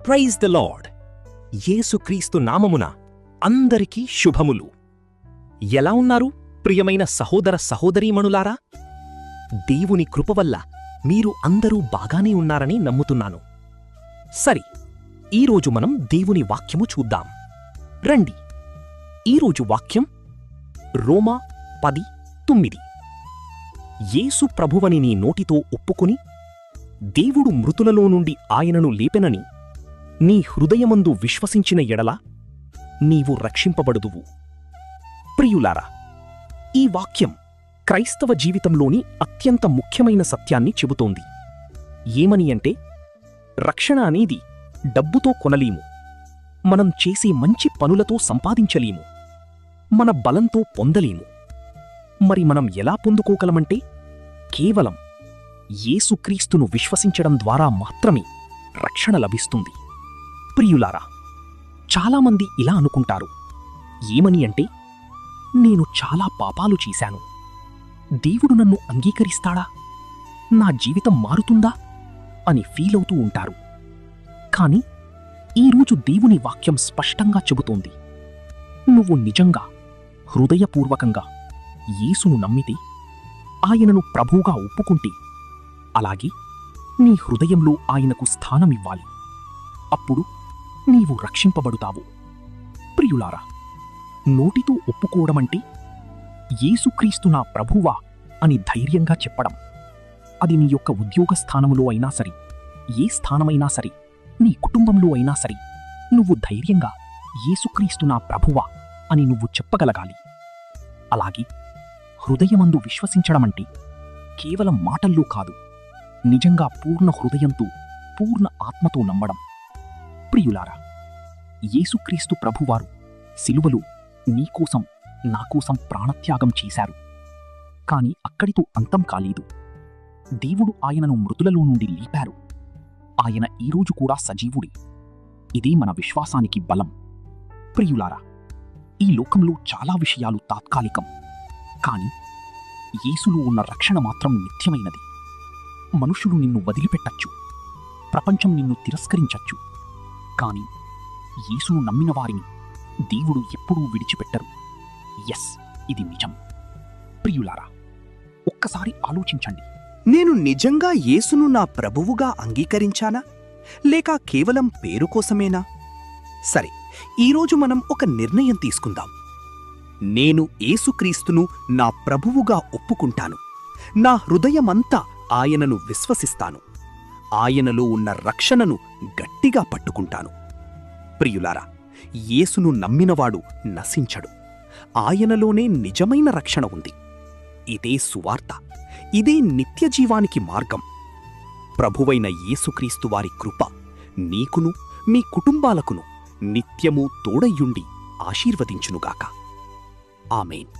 Praise the lord. యేసుక్రీస్తు నామమున అందరికీ శుభములు. ఎలా ఉన్నారు ప్రియమైన సహోదర సహోదరీమణులారా? దేవుని కృపవల్ల మీరు అందరూ బాగానే ఉన్నారని నమ్ముతున్నాను. సరి, ఈరోజు మనం దేవుని వాక్యము చూద్దాం. రండి. ఈరోజు వాక్యం రోమా 10:9. యేసు ప్రభువని నీ నోటితో ఒప్పుకుని దేవుడు మృతులలో నుండి ఆయనను లేపెనని నీ హృదయమందు విశ్వసించిన ఎడల నీవు రక్షింపబడుదువు. ప్రియులారా, ఈ వాక్యం క్రైస్తవ జీవితంలోని అత్యంత ముఖ్యమైన సత్యాన్ని చెబుతోంది. ఏమని అంటే, రక్షణ అనేది డబ్బుతో కొనలేము, మనం చేసే మంచి పనులతో సంపాదించలేము, మన బలంతో పొందలేము. మరి మనం ఎలా పొందుకోగలమంటే, కేవలం యేసుక్రీస్తును విశ్వసించడం ద్వారా మాత్రమే రక్షణ లభిస్తుంది. ప్రియులారా, చాలామంది ఇలా అనుకుంటారు. ఏమని అంటే, నేను చాలా పాపాలు చేశాను, దేవుడు నన్ను అంగీకరిస్తాడా, నా జీవితం మారుతుందా అని ఫీలవుతూ ఉంటారు. కాని ఈరోజు దేవుని వాక్యం స్పష్టంగా చెబుతోంది, నువ్వు నిజంగా హృదయపూర్వకంగా యేసును నమ్మితే, ఆయనను ప్రభువుగా ఒప్పుకుంటే, అలాగే నీ హృదయంలో ఆయనకు స్థానమివ్వాలి. అప్పుడు నీవు రక్షింపబడుతావు. ప్రియులారా, నోటితో ఒప్పుకోవడమంటే యేసుక్రీస్తు నా ప్రభువా అని ధైర్యంగా చెప్పడం. అది నీ యొక్క ఉద్యోగ స్థానములో అయినా సరే, ఏ స్థానమైనా సరే, నీ కుటుంబంలో అయినా సరే, నువ్వు ధైర్యంగా యేసుక్రీస్తు నా ప్రభువా అని నువ్వు చెప్పగలగాలి. అలాగే హృదయమందు విశ్వసించడమంటే కేవలం మాటల్లో కాదు, నిజంగా పూర్ణ హృదయంతో, పూర్ణ ఆత్మతో నమ్మడం. ప్రియులారా, యేసుక్రీస్తు ప్రభువారు సిలువలో నీకోసం, నాకోసం ప్రాణత్యాగం చేశారు. కాని అక్కడితో అంతం కాలేదు. దేవుడు ఆయనను మృతులలో నుండి లేపారు. ఆయన ఈరోజు కూడా సజీవుడే. ఇదే మన విశ్వాసానికి బలం. ప్రియులారా, ఈ లోకంలో చాలా విషయాలు తాత్కాలికం, కాని యేసులో ఉన్న రక్షణ మాత్రం నిత్యమైనది. మనుషులు నిన్ను వదిలిపెట్టచ్చు, ప్రపంచం నిన్ను తిరస్కరించచ్చు, కాని యేసును నమ్మిన వారిని దేవుడు ఎప్పుడూ విడిచిపెట్టరు. ఎస్, ఇది నిజం. ప్రియులారా, ఒక్కసారి ఆలోచించండి. నేను నిజంగా యేసును నా ప్రభువుగా అంగీకరించానా, లేక కేవలం పేరు కోసమేనా? సరే, ఈరోజు మనం ఒక నిర్ణయం తీసుకుందాం. నేను యేసుక్రీస్తును నా ప్రభువుగా ఒప్పుకుంటాను. నా హృదయమంతా ఆయనను విశ్వసిస్తాను. ఆయనలో ఉన్న రక్షణను గట్టిగా పట్టుకుంటాను. ప్రియులారా, యేసును నమ్మినవాడు నశించడు. ఆయనలోనే నిజమైన రక్షణ ఉంది. ఇదే సువార్త, ఇదే నిత్యజీవానికి మార్గం. ప్రభువైన యేసుక్రీస్తు వారి కృప నీకును, మీ కుటుంబాలకును నిత్యము తోడయ్యుండి ఆశీర్వదించునుగాక. ఆమేన్.